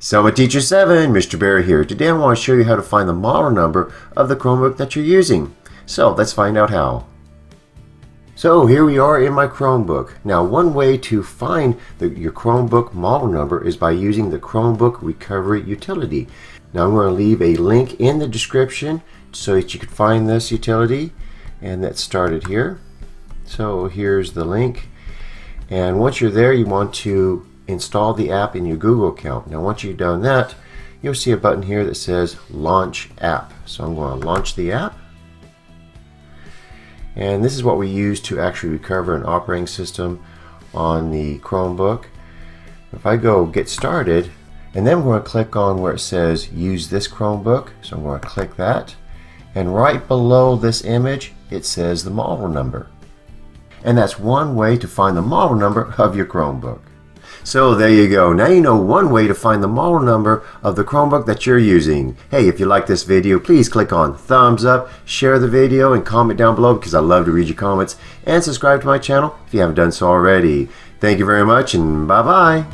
Summer Teacher 7, Mr. Bear here. Today I want to show you how to find the model number of the Chromebook that you're using. So let's find out how. So here we are in my Chromebook. Now one way to find your Chromebook model number is by using the Chromebook Recovery utility. Now I'm going to leave a link in the description so that you can find this utility, and that's started here. So here's the link, and once you're there you want to install the app in your Google account. Now once you've done that, you'll see a button here that says Launch App. So I'm going to launch the app, and this is what we use to actually recover an operating system on the Chromebook. If I go Get Started, and then we're going to click on where it says Use this Chromebook, so I'm going to click that, and right below this image it says the model number. And that's one way to find the model number of your Chromebook. So there you go. Now you know one way to find the model number of the Chromebook that you're using. Hey, if you like this video, please click on thumbs up, share the video, and comment down below because I love to read your comments. And subscribe to my channel if you haven't done so already. Thank you very much, and bye-bye.